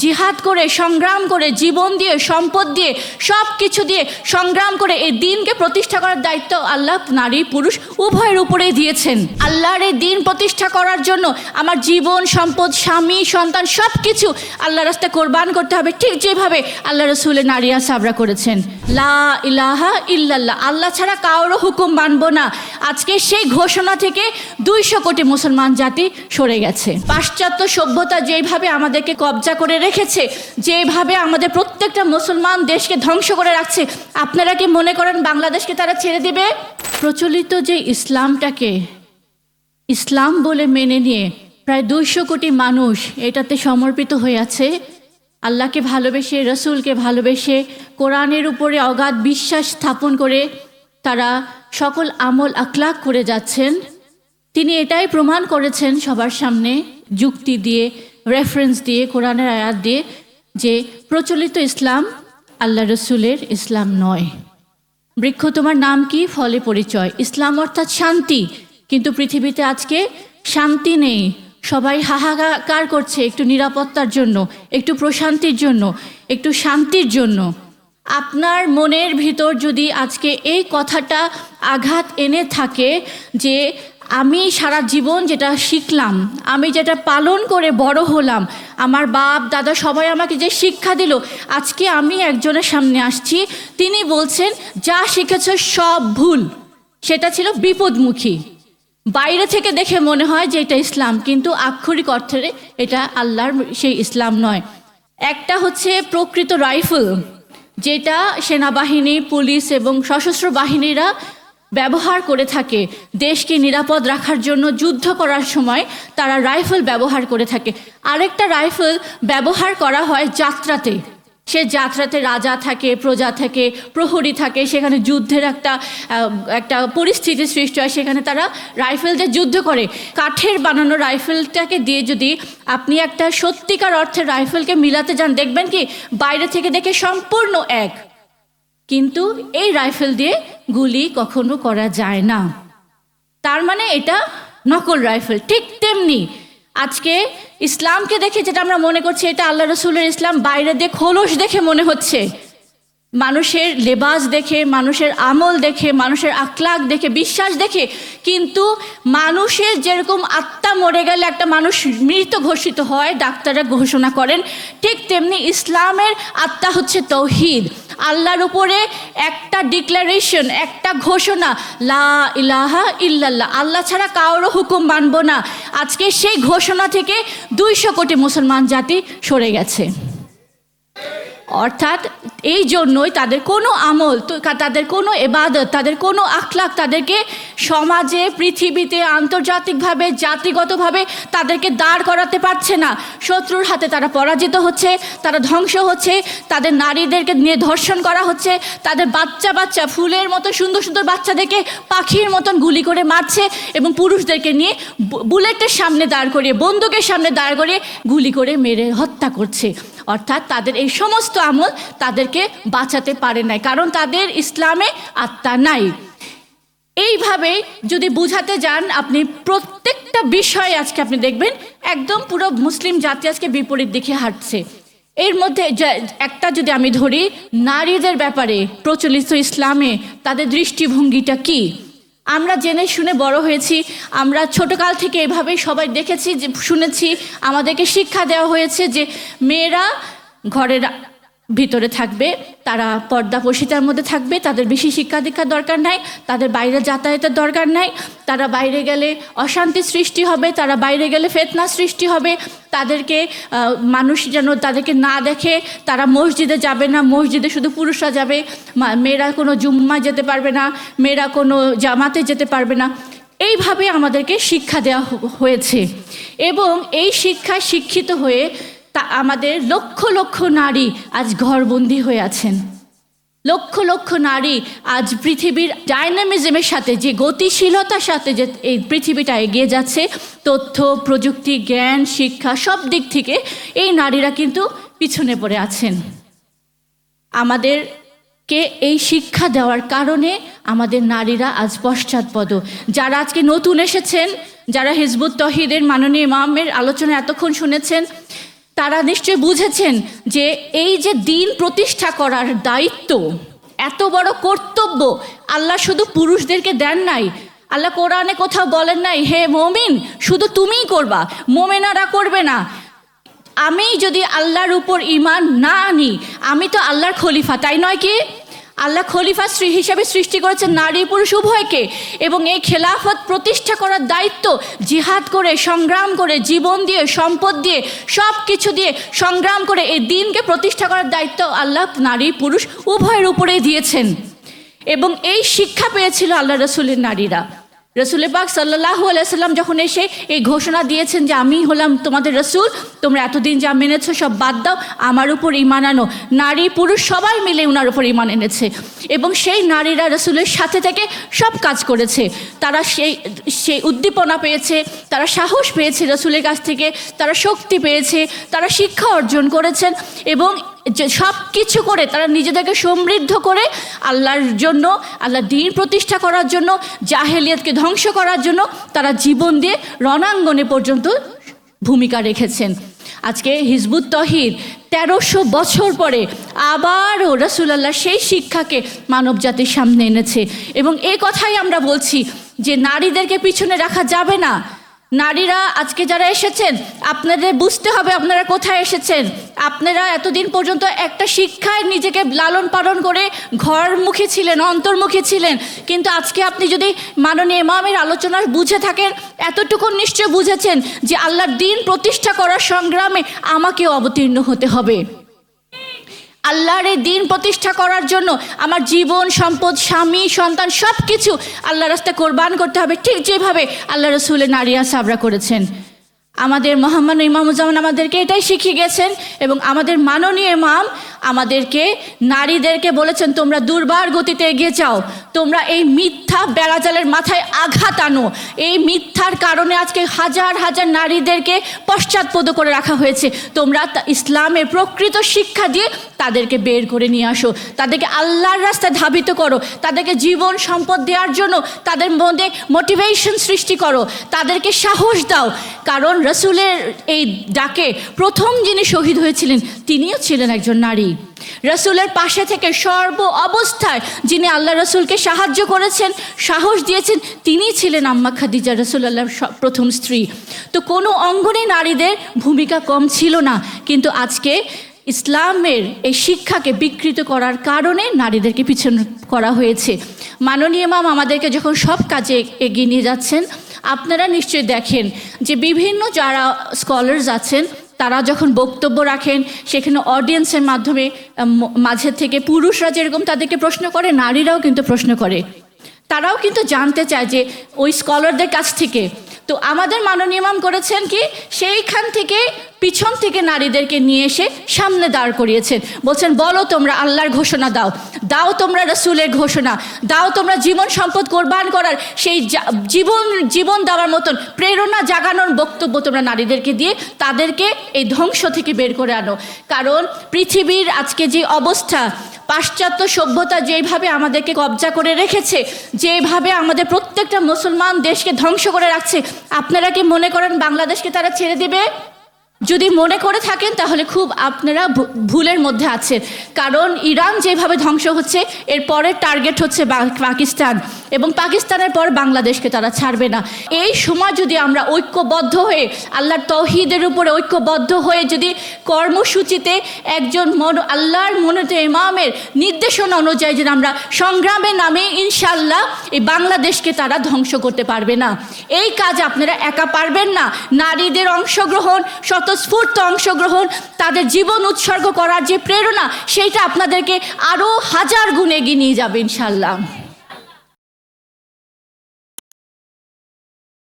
জিহাদ করে, সংগ্রাম করে, জীবন দিয়ে, সম্পদ দিয়ে, সব কিছু দিয়ে সংগ্রাম করে এই দিনকে প্রতিষ্ঠা করার দায়িত্ব আল্লাহ নারী পুরুষ উভয়ের উপরেই দিয়েছেন। আল্লাহর এই দিন প্রতিষ্ঠা করার জন্য আমার জীবন, সম্পদ, স্বামী, সন্তান সব কিছু আল্লাহ রাস্তায় কোরবান করতে হবে, ঠিক যেভাবে আল্লাহ রসুলের নারীরা সাবরা করেছেন। লা ইলাহা ইল্লাল্লাহ, আল্লাহ ছাড়া কারো হুকুম মানব না। আজকে সেই ঘোষণা থেকে 200 কোটি মুসলমান জাতি সরে গেছে। পাশ্চাত্য সভ্যতা যেভাবে আমাদেরকে কবজা করে রেখেছে, যেভাবে আমাদের প্রত্যেকটা মুসলমান দেশকে ধ্বংস করে রাখছে, আপনারা কি মনে করেন বাংলাদেশকে তারা ছেড়ে দিবে? প্রচলিত যে ইসলামটাকে ইসলাম বলে মেনে নিয়ে প্রায় 200 কোটি মানুষ এটাতে সমর্পিত হয়ে আছে, আল্লাহকে ভালোবেসে, রসুলকে ভালোবেসে, কোরআনের উপরে অগাধ বিশ্বাস স্থাপন করে তারা সকল আমল আখলাক করে যাচ্ছেন। তিনি এটাই প্রমাণ করেছেন সবার সামনে যুক্তি দিয়ে, রেফারেন্স দিয়ে, কোরআনের আয়াত দিয়ে, যে প্রচলিত ইসলাম আল্লাহ রসুলের ইসলাম নয়। বৃক্ষ তোমার নাম কি, ফলে পরিচয়। ইসলাম অর্থাৎ শান্তি, কিন্তু পৃথিবীতে আজকে শান্তি নেই। সবাই হাহাকার করছে একটু নিরাপত্তার জন্য, একটু প্রশান্তির জন্য, একটু শান্তির জন্য। আপনার মনের ভিতর যদি আজকে এই কথাটা আঘাত এনে থাকে যে আমি সারা জীবন যেটা শিখলাম, আমি যেটা পালন করে বড় হলাম, আমার বাপ দাদা সবাই আমাকে যে শিক্ষা দিল, আজকে আমি একজনের সামনে আসছি, তিনি বলছেন যা শিখেছ সব ভুল, সেটা ছিল বিপদমুখী। বাইরে থেকে দেখে মনে হয় যে এটা ইসলাম, কিন্তু আক্ষরিক অর্থে এটা আল্লাহর সেই ইসলাম নয়। একটা হচ্ছে প্রকৃত রাইফেল, যেটা সেনাবাহিনী, পুলিশ এবং সশস্ত্র বাহিনীরা ব্যবহার করে থাকে দেশকে নিরাপদ রাখার জন্য। যুদ্ধ করার সময় তারা রাইফেল ব্যবহার করে থাকে। আরেকটা রাইফেল ব্যবহার করা হয় যাত্রাতে। সে যাত্রাতে রাজা থাকে, প্রজা থাকে, প্রহরী থাকে, সেখানে যুদ্ধের একটা পরিস্থিতি সৃষ্টি হয়, সেখানে তারা রাইফেল দিয়ে যুদ্ধ করে। কাঠের বানানো রাইফেলটাকে দিয়ে যদি আপনি একটা সত্যিকার অর্থে রাইফেলকে মিলাতে যান, দেখবেন কি বাইরে থেকে দেখে সম্পূর্ণ এক, কিন্তু এই রাইফেল দিয়ে গুলি কখনো করা যায় না। তার মানে এটা নকল রাইফেল। ঠিক তেমনি আজকে ইসলামকে দেখে যেটা আমরা মনে করছি এটা আল্লাহ রসুলের ইসলাম, বাইরে দিয়ে খোলস দেখে মনে হচ্ছে, মানুষের লেবাস দেখে, মানুষের আমল দেখে, মানুষের আখলাক দেখে, বিশ্বাস দেখে, কিন্তু মানুষের যেরকম আত্মা মরে গেলে একটা মানুষ মৃত ঘোষিত হয়, ডাক্তাররা ঘোষণা করেন, ঠিক তেমনি ইসলামের আত্মা হচ্ছে তৌহিদ। আল্লাহর উপরে একটা ডিক্লারেশন, একটা ঘোষণা, লা ইলাহা ইল্লাল্লাহ, আল্লাহ ছাড়া কারো হুকুম মানব না। আজকে সেই ঘোষণা থেকে 200 কোটি মুসলমান জাতি সরে গেছে। অর্থাৎ এই জন্যই তাদের কোনো আমল, তাদের কোনো ইবাদত, তাদের কোনো আখলাক তাদেরকে সমাজে, পৃথিবীতে, আন্তর্জাতিকভাবে, জাতিগতভাবে তাদেরকে দাঁড় করাতে পারছে না। শত্রুর হাতে তারা পরাজিত হচ্ছে, তারা ধ্বংস হচ্ছে, তাদের নারীদেরকে নিয়ে ধর্ষণ করা হচ্ছে, তাদের বাচ্চা ফুলের মতো সুন্দর সুন্দর বাচ্চাদেরকে পাখির মতন গুলি করে মারছে, এবং পুরুষদেরকে নিয়ে বুলেটের সামনে দাঁড় করিয়ে, বন্দুকের সামনে দাঁড় করিয়ে গুলি করে মেরে হত্যা করছে। অর্থাৎ তাদের এই সমস্ত আমল তাদেরকে বাঁচাতে পারে নাই, কারণ তাদের ইসলামে আত্মা নাই। এইভাবে যদি বুঝাতে যান আপনি প্রত্যেকটা বিষয়ে, আজকে আপনি দেখবেন একদম পুরো মুসলিম জাতি আজকে বিপরীত দিকে হাঁটছে। এর মধ্যে একটা যদি আমি ধরি, নারীদের ব্যাপারে প্রচলিত ইসলামে তাদের দৃষ্টিভঙ্গিটা কি? আমরা জেনে শুনে বড় হয়েছি, আমরা ছোটকাল থেকে এভাবেই সবাই দেখেছি, যে শুনেছি, আমাদেরকে শিক্ষা দেওয়া হয়েছে যে মেয়েরা ঘরের ভিতরে থাকবে, তারা পর্দাপশিতার মধ্যে থাকবে, তাদের বেশি শিক্ষা দীক্ষার দরকার নাই, তাদের বাইরে যাতায়াতের দরকার নাই, তারা বাইরে গেলে অশান্তি সৃষ্টি হবে, তারা বাইরে গেলে ফিতনা সৃষ্টি হবে, তাদেরকে মানুষ যেন তাদেরকে না দেখে, তারা মসজিদে যাবে না, মসজিদে শুধু পুরুষরা যাবে, মেয়েরা কোনো জুম্মায় যেতে পারবে না, মেয়েরা কোনো জামাতে যেতে পারবে না। এইভাবে আমাদেরকে শিক্ষা দেওয়া হয়েছে, এবং এই শিক্ষায় শিক্ষিত হয়ে আমাদের লক্ষ লক্ষ নারী আজ ঘরবন্দি হয়ে আছেন। লক্ষ লক্ষ নারী আজ পৃথিবীর ডাইনামিজমের সাথে, যে গতিশীলতার সাথে যে এই পৃথিবীটা এগিয়ে যাচ্ছে, তথ্য প্রযুক্তি, জ্ঞান, শিক্ষা, সব দিক থেকে এই নারীরা কিন্তু পিছনে পড়ে আছেন। আমাদেরকে এই শিক্ষা দেওয়ার কারণে আমাদের নারীরা আজ পশ্চাৎপদ। যারা আজকে নতুন এসেছেন, যারা হিজবুত তৌহিদের মাননীয় ইমামের আলোচনা এতক্ষণ শুনেছেন, তারা নিশ্চয়ই বুঝেছেন যে এই যে দিন প্রতিষ্ঠা করার দায়িত্ব, এত বড় কর্তব্য আল্লাহ শুধু পুরুষদেরকে দেন নাই। আল্লাহ কোরআনে কোথাও বলেন নাই হে মুমিন শুধু তুমিই করবা, মুমিনারা করবে না। আমি যদি আল্লাহর উপর ঈমান না আনি, আমি তো আল্লাহর খলিফা, তাই নয় কি? আল্লাহ খলিফা হিসেবে সৃষ্টি করেছেন নারী পুরুষ উভয়কে, এবং এই খেলাফত প্রতিষ্ঠা করার দায়িত্ব জিহাদ করে, সংগ্রাম করে, জীবন দিয়ে, সম্পদ দিয়ে, সব কিছু দিয়ে সংগ্রাম করে এই দিনকে প্রতিষ্ঠা করার দায়িত্ব আল্লাহ নারী পুরুষ উভয়ের উপরেই দিয়েছেন। এবং এই শিক্ষা পেয়েছিল আল্লাহ রসুলের নারীরা। রসুল পাক সাল্লাল্লাহু আলাইহি সাল্লাম যখন এসে এই ঘোষণা দিয়েছেন যে আমি হলাম তোমাদের রসুল, তোমরা এতদিন যা মেনেছো সব বাদ দাও, আমার উপর ঈমান আনো, নারী পুরুষ সবাই মিলে ওনার উপর ঈমান এনেছে। এবং সেই নারীরা রসুলের সাথে থেকে সব কাজ করেছে। তারা সেই উদ্দীপনা পেয়েছে, তারা সাহস পেয়েছে রসুলের কাছ থেকে, তারা শক্তি পেয়েছে, তারা শিক্ষা অর্জন করেছেন, এবং যে সব কিছু করে তারা নিজেদেরকে সমৃদ্ধ করে আল্লাহর জন্য, আল্লাহ দ্বীন প্রতিষ্ঠা করার জন্য, জাহেলিয়াতকে ধ্বংস করার জন্য তারা জীবন দিয়ে রণাঙ্গনে পর্যন্ত ভূমিকা রেখেছেন। আজকে হিজবুত তহিদ 1300 বছর পরে আবারও রাসূলুল্লাহ সেই শিক্ষাকে মানব জাতির সামনে এনেছে। এবং এই কথাই আমরা বলছি যে নারীদেরকে পিছনে রাখা যাবে না। নারীরা আজকে যারা এসেছেন, আপনাদের বুঝতে হবে আপনারা কোথায় এসেছেন। আপনারা এতদিন পর্যন্ত একটা শিক্ষায় নিজেকে লালন পালন করে ঘরমুখী ছিলেন, অন্তর্মুখী ছিলেন, কিন্তু আজকে আপনি যদি মাননীয় ইমামের আলোচনা বুঝে থাকেন, এতটুকু নিশ্চয় বুঝেছেন যে আল্লাহর দ্বীন প্রতিষ্ঠা করার সংগ্রামে আমাকেও অবতীর্ণ হতে হবে। আল্লাহর এই দ্বীন প্রতিষ্ঠা করার জন্য আমার জীবন, সম্পদ, স্বামী, সন্তান সব কিছু আল্লাহর রাস্তায় কোরবান করতে হবে, ঠিক যেভাবে আল্লাহ রসুলের নারিয়া সাবরা করেছেন। আমাদের মহামান্য ইমামুজ্জামান আমাদেরকে এটাই শিখিয়ে গেছেন। এবং আমাদের মাননীয় ইমাম আমাদেরকে, নারীদেরকে বলেছেন তোমরা দুর্বার গতিতে এগিয়ে যাও, তোমরা এই মিথ্যা বেড়াজালের মাথায় আঘাত আনো। এই মিথ্যার কারণে আজকে হাজার হাজার নারীদেরকে পশ্চাৎপদ করে রাখা হয়েছে। তোমরা ইসলামের প্রকৃত শিক্ষা দিয়ে তাদেরকে বের করে নিয়ে আসো, তাদেরকে আল্লাহর রাস্তায় ধাবিত করো, তাদেরকে জীবন সম্পদ দেওয়ার জন্য তাদের মধ্যে মোটিভেশন সৃষ্টি করো, তাদেরকে সাহস দাও। কারণ রসুলের এই ডাকে প্রথম যিনি শহীদ হয়েছিলেন তিনিও ছিলেন একজন নারী। রসুলের পাশে থেকে সর্ব অবস্থায় যিনি আল্লাহ রসুলকে সাহায্য করেছেন, সাহস দিয়েছেন, তিনি ছিলেন আম্মা খাদিজা, রাসূলুল্লাহর প্রথম স্ত্রী। তো কোনো অঙ্গনে নারীদের ভূমিকা কম ছিল না, কিন্তু আজকে ইসলামের এই শিক্ষাকে বিকৃত করার কারণে নারীদেরকে পিছনে করা হয়েছে। মাননীয় ইমাম আমাদেরকে যখন সব কাজে এগিয়ে নিয়ে যাচ্ছেন, আপনারা নিশ্চয়ই দেখেন যে বিভিন্ন যারা স্কলার্স আছেন তারা যখন বক্তব্য রাখেন, সেখানে অডিয়েন্সের মাধ্যমে মাঝে থেকে পুরুষরা যেরকম তাদেরকে প্রশ্ন করে, নারীরাও কিন্তু প্রশ্ন করে, তারাও কিন্তু জানতে চায় যে ওই স্কলারদের কাছ থেকে। তো আমাদের মাননীয় ইমাম করেছেন কি, সেইখান থেকে পিছন থেকে নারীদেরকে নিয়ে এসে সামনে দাঁড় করিয়েছেন, বলছেন বলো তোমরা আল্লাহর ঘোষণা দাও, দাও তোমরা রসুলের ঘোষণা দাও, তোমরা জীবন সম্পদ কোরবান করার সেই জীবন দেওয়ার মতন প্রেরণা জাগানোর বক্তব্য তোমরা নারীদেরকে দিয়ে তাদেরকে এই ধ্বংস থেকে বের করে আনো। কারণ পৃথিবীর আজকে যে অবস্থা, পাশ্চাত্য সভ্যতা যেভাবে আমাদেরকে কবজা করে রেখেছে, যেভাবে আমাদের প্রত্যেকটা মুসলমান দেশকে ধ্বংস করে রাখছে, আপনারা কি মনে করেন বাংলাদেশকে তারা ছেড়ে দেবে? যদি মনে করে থাকেন তাহলে খুব আপনারা ভুলের মধ্যে আছেন। কারণ ইরান যেভাবে ধ্বংস হচ্ছে, এর পরের টার্গেট হচ্ছে পাকিস্তান, এবং পাকিস্তানের পর বাংলাদেশকে তারা ছাড়বে না। এই সময় যদি আমরা ঐক্যবদ্ধ হয়ে আল্লাহর তৌহিদের উপরে ঐক্যবদ্ধ হয়ে যদি কর্মসূচিতে একজন আল্লাহর মনোনীত ইমামের নির্দেশনা অনুযায়ী যদি আমরা সংগ্রামের নামে, ইনশাআল্লাহ এই বাংলাদেশকে তারা ধ্বংস করতে পারবে না। এই কাজ আপনারা একা পারবেন না। নারীদের অংশগ্রহণ, স্বতঃস্ফূর্ত অংশগ্রহণ, তাদের জীবন উৎসর্গ করার যে প্রেরণা, সেইটা আপনাদেরকে আরও হাজার গুণ এগিয়ে নিয়ে যাবে ইনশাআল্লাহ।